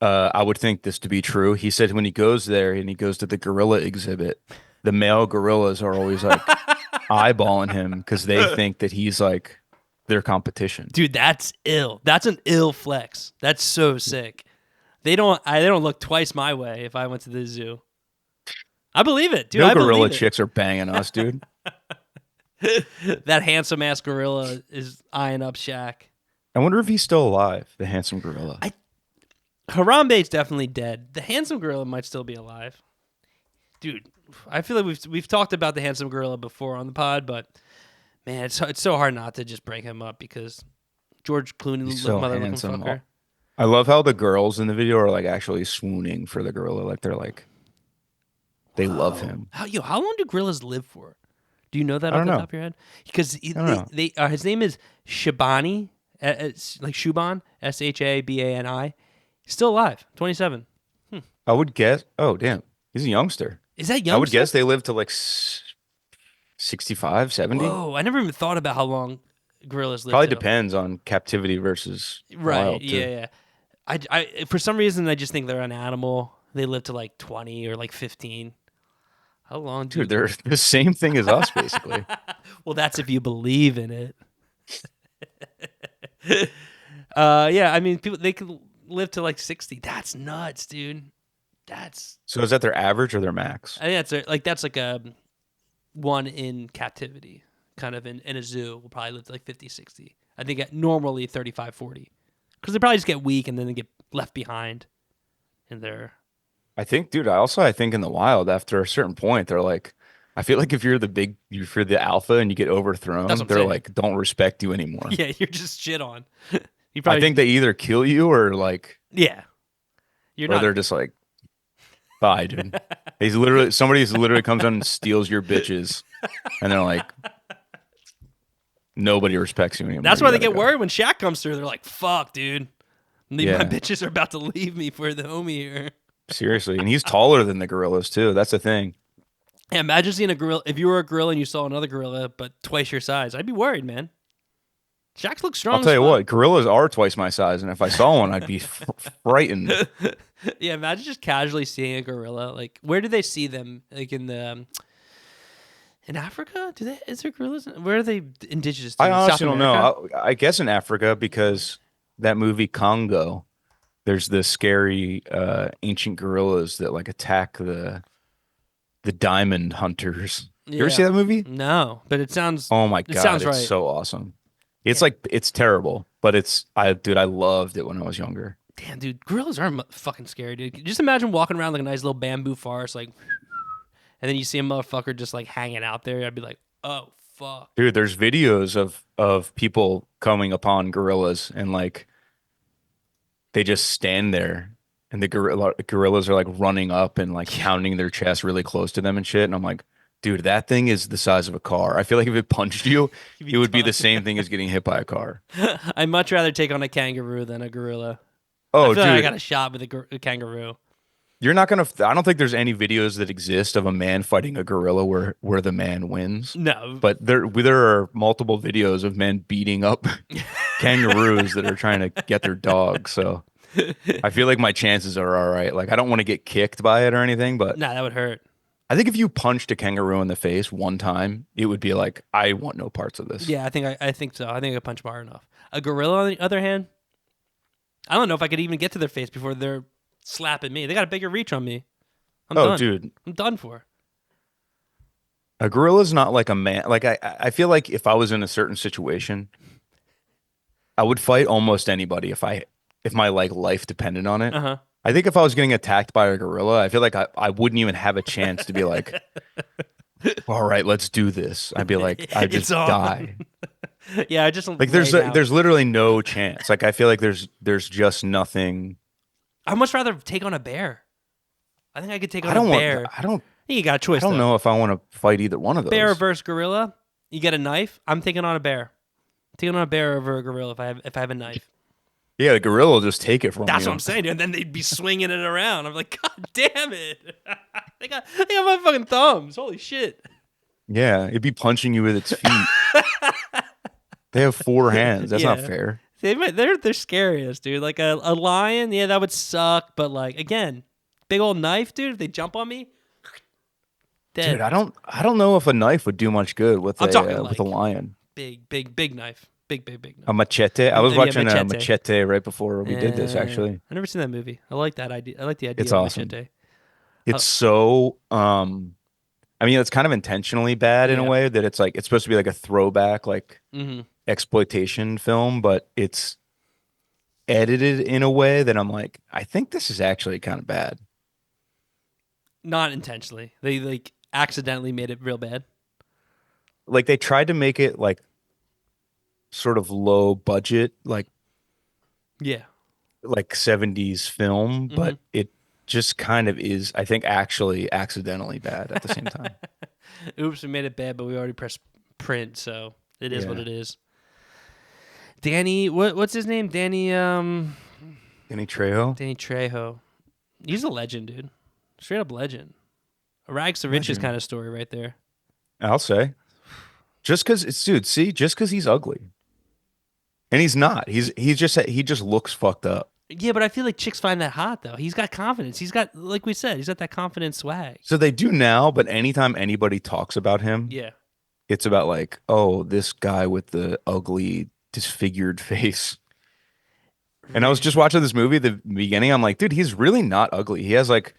I would think this to be true. He said when he goes there and he goes to the gorilla exhibit, the male gorillas are always like eyeballing him because they think that he's like their competition. Dude, that's ill. That's an ill flex. That's so sick. They don't look twice my way if I went to the zoo. I believe it, dude. No I gorilla believe it. chicks are banging us, dude. That handsome ass gorilla is eyeing up Shaq. I wonder if he's still alive, the handsome gorilla. Harambe's definitely dead. The handsome gorilla might still be alive. Dude, I feel like we've talked about the handsome gorilla before on the pod, but man, it's so hard not to just bring him up because George Clooney, He's so mother looking handsome. fucker. I love how the girls in the video are like actually swooning for the gorilla. Like they're like, they love him. How long do gorillas live for? Do you know that I off don't the know. top of your head? Because I don't know. his name is Shabani, it's like Shuban, Shabani. Still alive, 27. I would guess. Oh, damn. He's a youngster. Is that I would youngster? guess they live to like 65, 70. Whoa, I never even thought about how long gorillas live. Probably till. depends on captivity versus Right? wild, too. Yeah. I for some reason I just think they're an animal. They live to like 20 or like 15. How long, Dude, they're the same thing as us, basically. Well, that's if you believe in it. Yeah, I mean, people they could live to like 60. That's nuts, dude. That's So is that their average or their max? I think that's like a one in captivity, kind of in a zoo will probably live to like 50, 60. I think normally 35, 40. Because they probably just get weak and then they get left behind in their. I think, dude, I think in the wild, after a certain point, they're like, I feel like if you're the alpha and you get That's overthrown, what I'm they're saying. like, don't respect you anymore. Yeah, you're just shit on. You I probably think they either kill you or like, yeah. You're or not. they're just like, bye, dude. Somebody's literally comes on and steals your bitches, and they're like, nobody respects you anymore. That's You why they gotta get go. worried when Shaq comes through. They're like, "Fuck, dude, my Yeah. bitches are about to leave me for the homie here." Seriously, and he's taller than the gorillas too. That's the thing. Yeah, imagine seeing a gorilla. If you were a gorilla and you saw another gorilla, but twice your size, I'd be worried, man. Shaq looks strong. I'll as tell you fuck. what, gorillas are twice my size, and if I saw one, I'd be frightened. Yeah, imagine just casually seeing a gorilla. Like, where do they see them? Like in Africa? Is there gorillas? Where are they indigenous to? I South honestly don't America? know. I guess in Africa because that movie Congo, there's the scary ancient gorillas that like attack the diamond hunters. You ever Yeah. see that movie? No, but it sounds. Oh my It God, sounds it's right. so awesome. It's Yeah. like it's terrible, but I loved it when I was younger. Damn, dude, gorillas are fucking scary, dude. Just imagine walking around like a nice little bamboo forest, like, and then you see a motherfucker just like hanging out there. I'd be like, oh fuck. Dude, there's videos of people coming upon gorillas and like they just stand there and the gorillas are like running up and like pounding their chest really close to them and shit. And I'm like, dude, that thing is the size of a car. I feel like if it punched you, You'd be it would be done. the same thing as getting hit by a car. I'd much rather take on a kangaroo than a gorilla. Oh, I feel like I dude, got a shot with a kangaroo. you're not gonna. I don't think there's any videos that exist of a man fighting a gorilla where the man wins. No, But there are multiple videos of men beating up kangaroos that are trying to get their dog. So I feel like my chances are all right. Like I don't want to get kicked by it or anything, but nah, that would hurt. I think if you punched a kangaroo in the face one time, it would be like, I want no parts of this. Yeah, I think so. I think I punch hard enough. A gorilla, on the other hand, I don't know if I could even get to their face before they're slapping me. They got a bigger reach on me. I'm Oh, done. dude, I'm done for. a gorilla's not like a man. Like I feel like if I was in a certain situation, I would fight almost anybody if my like life depended on it. Uh huh. I think if I was getting attacked by a gorilla, I feel like I wouldn't even have a chance to be like, all right, let's do this. I'd be like, I just It's on. die. Yeah, I just Like there's lay down. there's literally no chance. Like I feel like there's just nothing. I'd much rather take on a bear. I think I could take on I don't a want. bear. I don't. You got a choice. I don't though. know if I want to fight either one of those. Bear versus gorilla. You get a knife. I'm taking on a bear. Taking on a bear over a gorilla if I have a knife. Yeah, the gorilla will just take it from That's you. what I'm saying, dude. And then they'd be swinging it around. I'm like, God damn it! they got my fucking thumbs. Holy shit! Yeah, it'd be punching you with its feet. They have 4 hands. That's not Yeah. fair. They're scariest, dude. Like a lion, yeah, that would suck. But like again, big old knife, dude. If they jump on me, dead. Dude, I don't know if a knife would do much good with I'm talking with a like- lion. Big knife. big A no. machete. I was Yeah, watching a Machete. machete right before we did this. Actually, I've never seen that movie. I like that idea. I like the it's idea of awesome. Machete. It's Uh, so I mean, it's kind of intentionally bad in a yeah. way that it's supposed to be like a throwback, like hmm exploitation film, but it's edited in a way that I'm like, I think this is actually kind of bad. Not intentionally. They like accidentally made it real bad. Like they tried to make it like sort of low budget, Yeah. like 70s film, hmm but it just kind of is, I think, actually accidentally bad at the same time. Oops, we made it bad, but we already pressed print, so it is what Yeah. it is. Danny, what's his name? Danny Trejo, Danny Trejo. He's a legend, dude. Straight up legend. A rags to riches legend. kind of story right there. I'll say. Just because it's dude, see, just because he's ugly. And he's not. He just looks fucked up. Yeah, but I feel like chicks find that hot though. He's got confidence. He's got, like we said, he's got that confident swag. So they do now, but anytime anybody talks about him, Yeah. it's about like, oh, this guy with the ugly, disfigured face. And I was just watching this movie at the beginning. I'm like, dude, he's really not ugly. He has like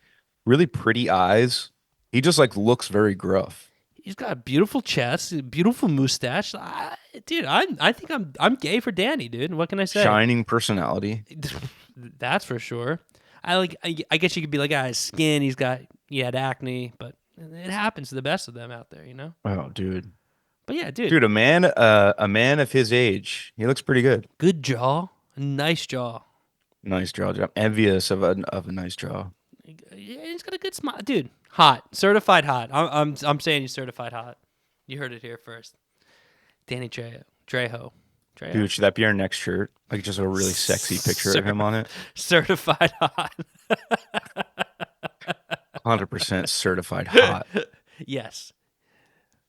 really pretty eyes. He just like looks very gruff. He's got a beautiful chest, a beautiful mustache. Dude, I think I'm gay for Danny, dude. What can I say? Shining personality. That's for sure. I guess you could be like, his skin. He had acne, but it happens to the best of them out there, you know. Oh, dude. But yeah, dude, Dude, a man of his age, he looks pretty good. good jaw, nice jaw. Nice jaw. I'm envious of a nice jaw. Yeah, he's got a good smile, dude. Hot, certified hot. I'm saying he's certified hot. You heard it here first. Danny Trejo. Dude, should that be our next shirt? Like just a really sexy picture of him on it. Certified hot. 100% certified hot. Yes,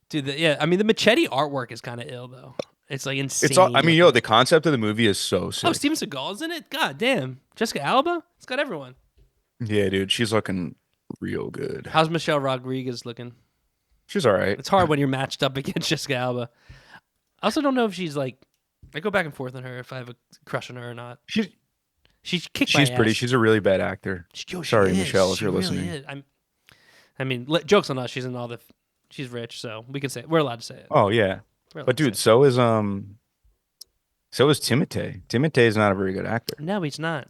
dude. Yeah, I mean the machete artwork is kind of ill though. It's like insane. It's all, I mean, yo, looking. the concept of the movie is so Oh, sick. Steven Seagal's in it. God damn. Jessica Alba. It's got everyone. Yeah, dude, she's looking real good. How's Michelle Rodriguez looking? She's all right. It's hard when you're matched up against Jessica Alba. I also don't know if she's like. I go back and forth on her if I have a crush on her or not. She's She's kicked my she's pretty. ass. She's a really bad actor. Yo, she Sorry, is. Michelle, if She you're really listening. is. I mean, jokes on us. She's in all the. She's rich, so we can say it. We're allowed to say it. Oh yeah, We're allowed but to dude, say so is Timothée. Timothée is not a very good actor. it. No, he's not.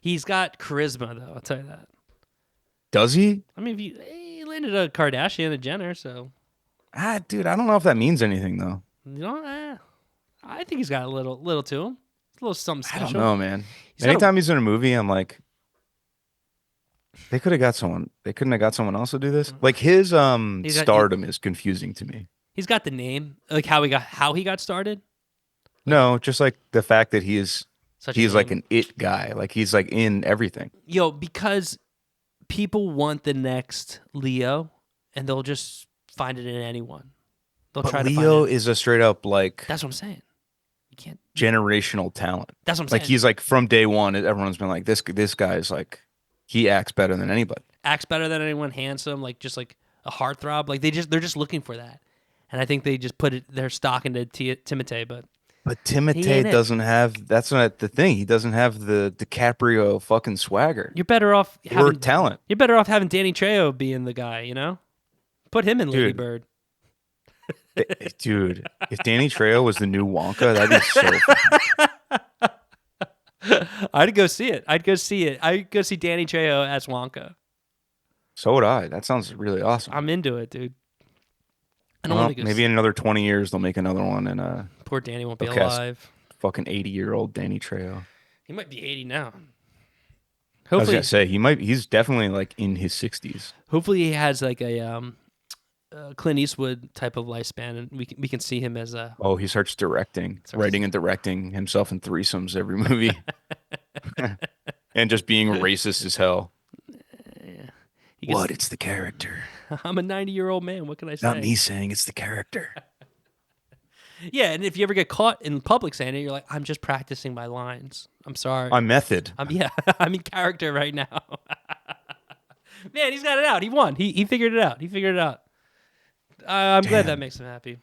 He's got charisma, though. I'll tell you that. Does he? I mean, he landed a Kardashian, a Jenner, so Dude, I don't know if that means anything though. you know. I think he's got a little to him. A little something I special. don't know, man. He's got Anytime he's in a movie, I'm like, they could have got someone. They couldn't have got someone else to do this. Like his He's got- stardom is confusing to me. He's got the name, like how he got started. No, just like the fact that Such a he's like name. an it guy. Like he's like in everything. Because people want the next Leo, and they'll just find it in anyone. They'll But try to Leo find it. is a straight up like That's what I'm saying. You can't. generational talent. That's what I'm Like saying. he's like from day one, everyone's been like this guy is like he acts better than anybody. Acts better than anyone, handsome, like just like a heartthrob. Like they're just looking for that, and I think they just put their stock into Timothée. But But He ain't Timothée it. doesn't have. That's not the thing. He doesn't have the DiCaprio fucking swagger you're better off or having talent. You're better off having Danny Trejo being the guy. You know, put him in Lady Dude. Bird. Dude, if Danny Trejo was the new Wonka, that'd be so. I'd go see it. I'd go see Danny Trejo as Wonka. So would I. That sounds really awesome. I'm into it, dude. I don't Well, want to go. maybe in another 20 years they'll make another one, and Poor Danny won't be they'll cast alive. fucking 80-year-old Danny Trejo. He might be 80 now. I was Hopefully, gonna say he's definitely like in his 60s. hopefully he has like a Clint Eastwood type of lifespan, and we can see him as a. Oh, he starts writing and directing himself in threesomes every movie, and just being racist as hell. He gets, What? It's the character, I'm a 90-year-old man. What can I say? not me saying it's the character. Yeah, and if you ever get caught in public saying it, you're like, I'm just practicing my lines. I'm sorry. I'm method. I'm in character right now. Man, he's got it out. He won. He figured it out. I'm glad Damn. that makes him happy.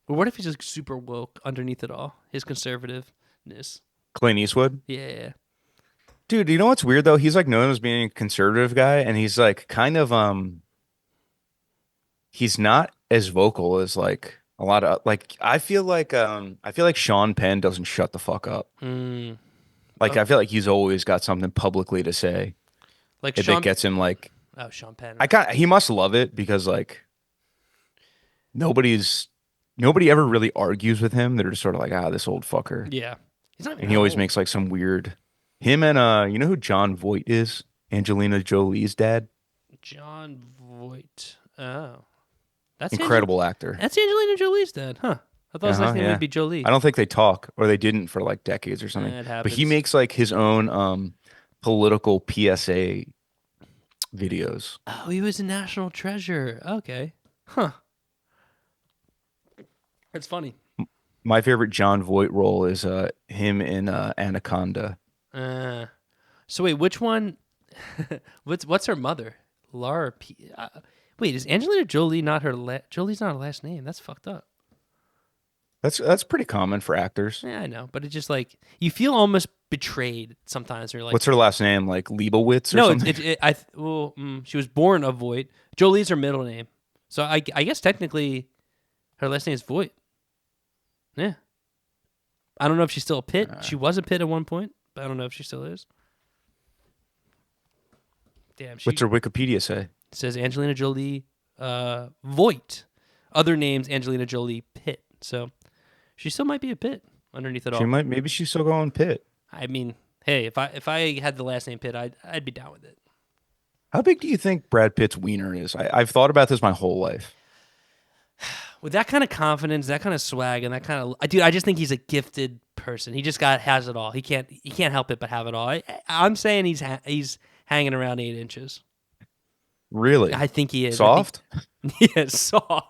Or what if he's like super woke underneath it all? His conservativeness. Clint Eastwood. Yeah. Dude, you know what's weird though? He's like known as being a conservative guy, and he's like kind of he's not as vocal as like a lot of like I feel like Sean Penn doesn't shut the fuck up. Mm. Like Oh, I feel like he's always got something publicly to say like that Sean. gets him like Oh, Sean Penn. I kind he must love it because like nobody's nobody ever really argues with him. They're just sort of like, ah, this old fucker. Yeah. He's not even And he that always old. makes like some weird him and you know who John Voight is? Angelina Jolie's dad? John Voight. Oh, that's Incredible actor. That's Angelina Jolie's dad, huh? I thought his last Uh-huh, name would yeah. be Jolie. I don't think they talk or they didn't for like decades or something. It But he happens. makes like his own political PSA videos. Oh, he was a national treasure. Okay, huh? That's funny. My favorite John Voight role is him in Anaconda. Uh, so wait, which one? what's her mother? Laura P. Wait, is Angelina Jolie not her? Jolie's not her last name. That's fucked up. That's pretty common for actors. Yeah, I know, but it's just like you feel almost betrayed sometimes. You're like, What's her last name? Like Leibowitz or no, something? she was born of Voight. Jolie's her middle name, so I guess technically her last name is Voight. Yeah, I don't know if she's still a Pitt. She was a Pitt at one point, but I don't know if she still is. Damn, What's she her Wikipedia say? says Angelina Jolie, Voight. Other names Angelina Jolie Pitt. So she still might be a Pitt underneath it She all. might maybe she's still going Pitt. I mean, hey, if I had the last name Pitt, I'd be down with it. How big do you think Brad Pitt's wiener is? I've thought about this my whole life. With that kind of confidence, that kind of swag, and that kind of dude, I just think he's a gifted person. He just has it all. He can't help it but have it all. I'm saying he's hanging around 8 inches. Really? I think he is. Soft? Yeah, soft.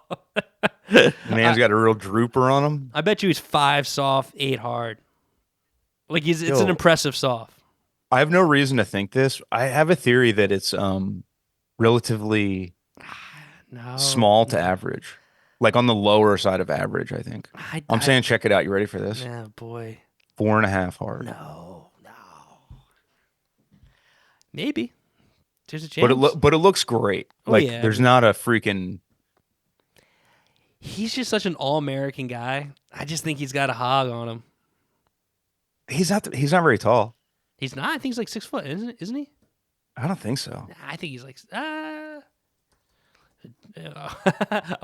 Man's got a real drooper on him. I bet you he's 5 soft, 8 hard. Like it's an Yo, impressive soft. I have no reason to think this. I have a theory that it's relatively No, small to average. Like on the lower side of average, I think. I'm I saying check it out. You ready for this? oh boy, 4.5 hard. no. Maybe there's a But chance. but it looks great. Oh Like yeah, I there's mean, not a freaking he's just such an all-American guy. I just think he's got a hog on him. he's not very tall. He's not. I think he's like 6 foot, isn't he? I don't think so. I think he's like. I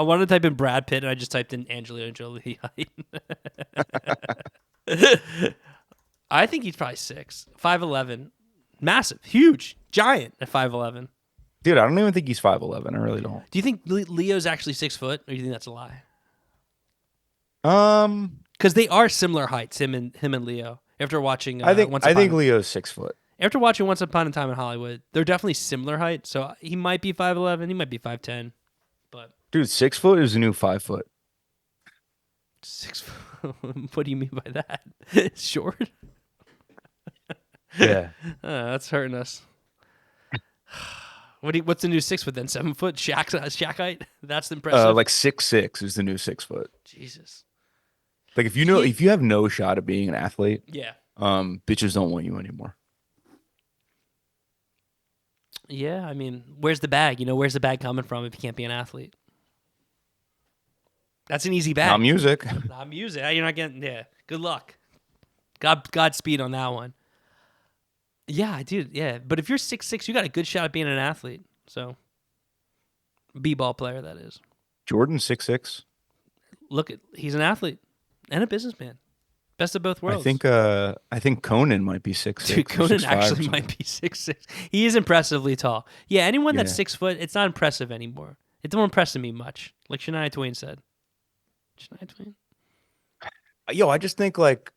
wanted to type in Brad Pitt, and I just typed in Angelina Jolie height. I think he's probably 5'11", massive, huge, giant at 5'11". Dude, I don't even think he's 5'11". I really don't. Do you think Leo's actually 6 foot, or do you think that's a lie? Um, Because they are similar heights, him and Leo. After watching, I think Leo's 6 foot. After watching Once Upon a Time in Hollywood, they're definitely similar height. So he might be 5'11", he might be 5'10", but Dude, 6 foot is the new 5 foot. 6 foot. What do you mean by that? Short? Yeah. That's hurting us. What's the new 6 foot then? 7 foot? Shaq height? That's impressive. Like 6'6" is the new 6 foot. Jesus. Like if you have no shot of being an athlete, Yeah. bitches don't want you anymore. Yeah, I mean, where's the bag? Where's the bag coming from if you can't be an athlete? That's an easy bag. Not music. Not music. You're not getting. Yeah. Good luck. Godspeed on that one. Yeah, dude. Yeah, but if you're 6'6", you got a good shot at being an athlete. So, b-ball player that is. Jordan 6'6". He's an athlete and a businessman. Best of both worlds. I think Conan might be 6'6". Dude, or Conan 6'5" or actually something. might be 6'6". He is impressively tall. Yeah, anyone that's Yeah. 6 foot, it's not impressive anymore. It don't impress me much. Like Shania Twain said. Shania Twain? Yo, I just think like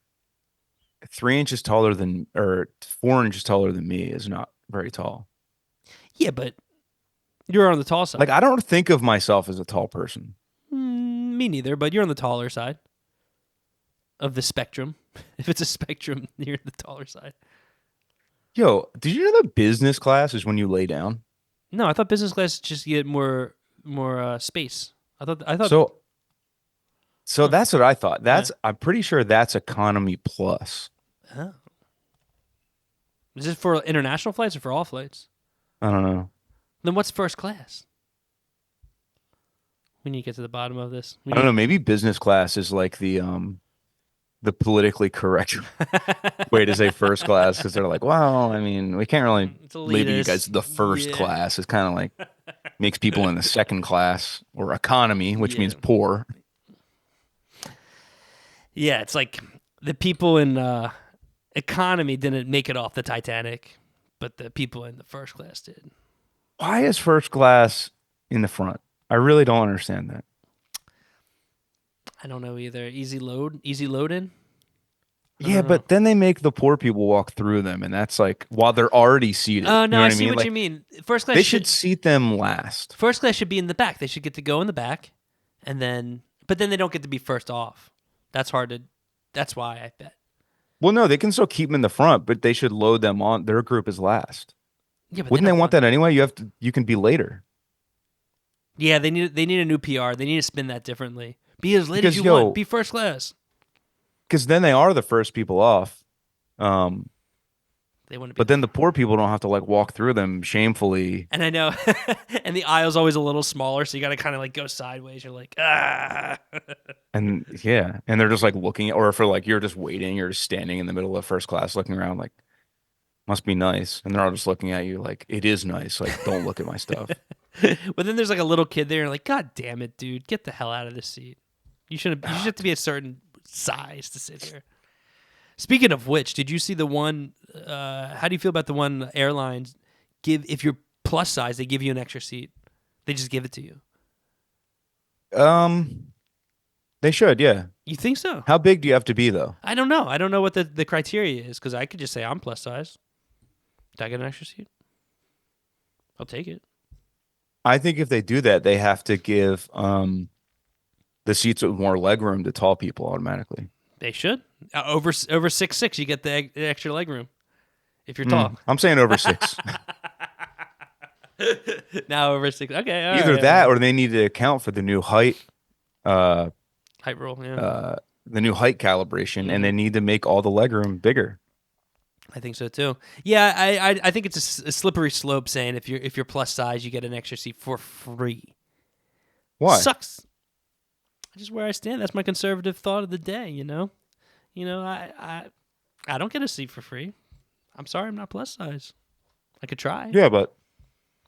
3 inches taller than or 4 inches taller than me is not very tall. Yeah, but you're on the tall side. Like I don't think of myself as a tall person. Me neither, but you're on the taller side of the spectrum. If it's a spectrum, you're the taller side. Yo, did you know that business class is when you lay down? No, I thought business class just get more space. I thought So So Huh. that's what I thought. Yeah. I'm pretty sure that's economy plus. Oh. Is this for international flights or for all flights? I don't know. Then what's first class? We need to get to the bottom of this. We I don't know. need. Maybe business class is like the politically correct way to say first class because they're like, well, I mean, we can't really It's label you guys elitist. the first Yeah. class. It's kind of like makes people in the second class or economy, which means Yeah. poor. Yeah. It's like the people in economy didn't make it off the Titanic, but the people in the first class did. Why is first class in the front? I really don't understand that. I don't know either. Easy load in. I Yeah, don't know. but then they make the poor people walk through them, and that's like while they're already seated. Oh You no, know I what I see mean? what you Like mean. they should seat them last. First class should be in the back. They should get to go in the back, but then they don't get to be first off. That's hard to. That's why I bet. Well, no, they can still keep them in the front, but they should load them on. Their group is last. Yeah, but they Wouldn't they don't want want. that anyway? You can be later. Yeah, they need a new PR. They need to spin that differently. Be as late as Because you want. yo, Be first class. because then they are the first people off. Um, They want to be but then the poor people don't have to like walk through them shamefully. And I know, and the aisle's always a little smaller, so you got to kind of like go sideways. You're like, ah. And yeah, and they're just like looking, or if like you're just waiting, you're just standing in the middle of first class looking around like, must be nice. And they're all just looking at you like, it is nice. Like, don't look at my stuff. But then there's like a little kid there, and like, God damn it, dude, get the hell out of this seat. You shouldn't. You should have to be a certain size to sit here. Speaking of which, did you see the one? How do you feel about the one airlines give if you're plus size, they give you an extra seat. They just give it to you. Um, they should, yeah. You think so? How big do you have to be though? I don't know. I don't know what the criteria is because I could just say I'm plus size. Did I get an extra seat? I'll take it. I think if they do that, they have to give the seats with more leg room to tall people automatically. They should. Over 6'6", you get the extra leg room if you're tall. I'm saying over six. Now over 6. Okay, all Either right, that or they need to account for the new uh, height rule. Yeah, the new height calibration, and they Mhm. need to make all the legroom bigger. I think so too. Yeah, I think it's a slippery slope saying if you're plus size, you get an extra seat for free. Why? Sucks. Just where I stand. That's my conservative thought of the day. I don't get a seat for free. I'm sorry, I'm not plus size. I could try. Yeah, but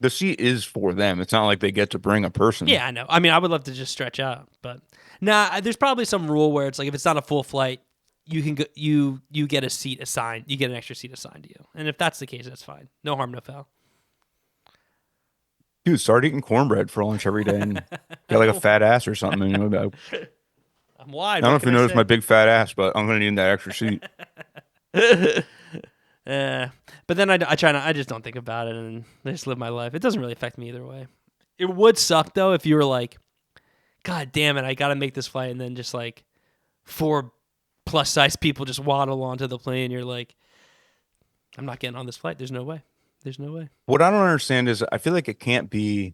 the seat is for them. It's not like they get to bring a person. Yeah, I know. I mean, I would love to just stretch out, but nah. There's probably some rule where it's like if it's not a full flight, you can go, you get a seat assigned. You get an extra seat assigned to you, and if that's the case, that's fine. No harm, no foul. Dude, start eating cornbread for lunch every day and get like a fat ass or something. And you'll be like, I'm I wide. don't know What if you can I noticed my say? big fat ass, but I'm gonna need that extra seat. But then I try not. I just don't think about it and I just live my life. It doesn't really affect me either way. It would suck though if you were like, God damn it, I got to make this flight, and then just like 4 plus size people just waddle onto the plane. You're like, I'm not getting on this flight. There's no way. There's no way. What I don't understand is I feel like it can't be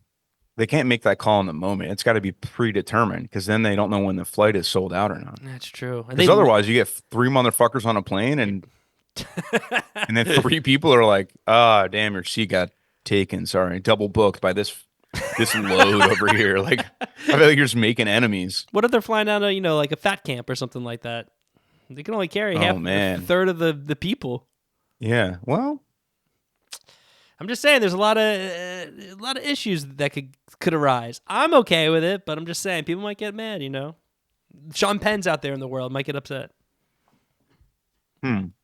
they can't make that call in the moment. It's got to be predetermined because then they don't know when the flight is sold out or not. That's true. And Because otherwise, you get three motherfuckers on a plane, and then three people are like, "Ah, damn, your seat got taken. Sorry, double booked by this load over here." Like, I feel like you're just making enemies. What if they're flying down to like a fat camp or something like that? They can only carry half, Oh a man, third of the people. yeah. Well, I'm just saying, there's a lot of issues that could arise. I'm okay with it, but I'm just saying people might get mad. Sean Penn's out there in the world might get upset.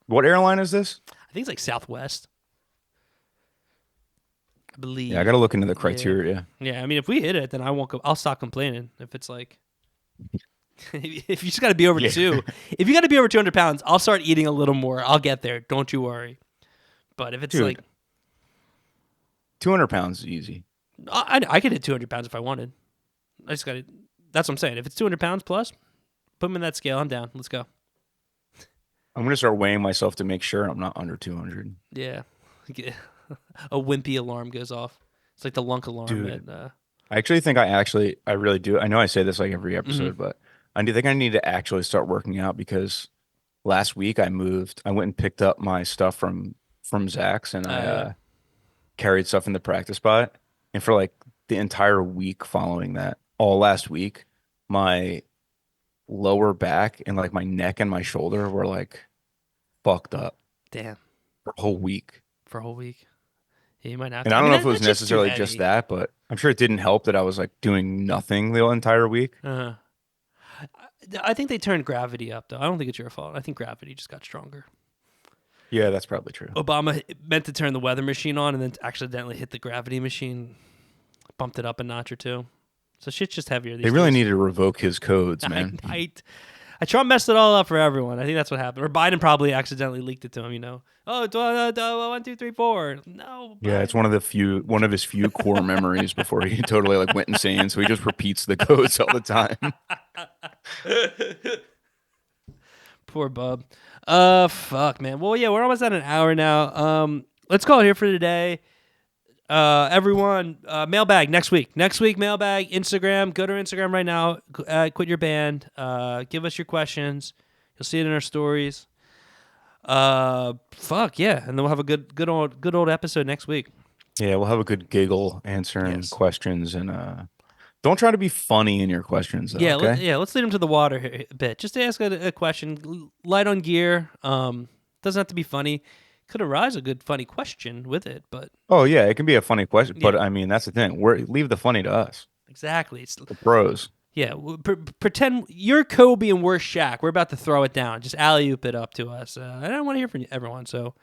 what airline is this? I think it's like Southwest. I believe. Yeah, I got to look into the criteria. Yeah, I mean, if we hit it, then I won't go. I'll stop complaining. If it's like, if you just got to be over Yeah. 2, if you got to be over 200 pounds, I'll start eating a little more. I'll get there. Don't you worry. But if it's Dude. like, 200 pounds is easy. I could hit 200 pounds if I wanted. I just got to. That's what I'm saying. If it's 200 pounds plus, put them in that scale. I'm down. Let's go. I'm gonna start weighing myself to make sure I'm not under 200. Yeah. A wimpy alarm goes off. It's like the lunk alarm. Dude. At, I actually think I really do. I know I say this like every episode, but think I need to actually start working out because last week I moved. I went and picked up my stuff from Zach's and I Yeah. carried stuff in the practice spot. And for like the entire week following that, all last week, my lower back and like my neck and my shoulder were like fucked up Damn. for a whole week. For a whole week. Yeah, you might have And to. I I don't mean, know if it was that's just too necessarily just heavy. that, but I'm sure it didn't help that I was like doing nothing the entire week. Uh, I think they turned gravity up, though. I don't think it's your fault. I think gravity just got stronger. Yeah, that's probably true. Obama meant to turn the weather machine on and then accidentally hit the gravity machine, bumped it up a notch or two. So shit's just heavier They these really days. needed to revoke his codes, I, man. I, Trump messed it all up for everyone. I think that's what happened. Or Biden probably accidentally leaked it to him. Oh, 1, 2, 3, 4. No, Yeah, it's Biden. one of his few core memories before he totally like went insane. So he just repeats the codes all the time. Poor bub. Fuck, man. Well, yeah, we're almost at an hour now. Let's call it here for today. Everyone, mailbag next week. Next week, mailbag, Instagram. Go to our Instagram right now. Quit your band. Give us your questions. You'll see it in our stories. Fuck yeah, and then we'll have a good old episode next week. Yeah, we'll have a good giggle answering Yes. questions and don't try to be funny in your questions though, Yeah, okay? let's lead them to the water here a bit. Just to ask a question, light on gear. Doesn't have to be funny. Could arise a good funny question with it, but Oh yeah, it can be a funny question, yeah, but I mean that's the thing. Leave the funny to us, exactly. It's the pros. yeah. Pretend you're Kobe and we're Shaq. We're about to throw it down. Just alley oop it up to us. I don't want to hear from everyone. So,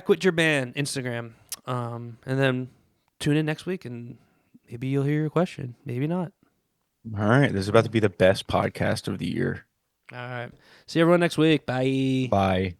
Quit Your Band Instagram, and then tune in next week and maybe you'll hear your question. Maybe not. All right, this is about to be the best podcast of the year. All right. See everyone next week. Bye. Bye.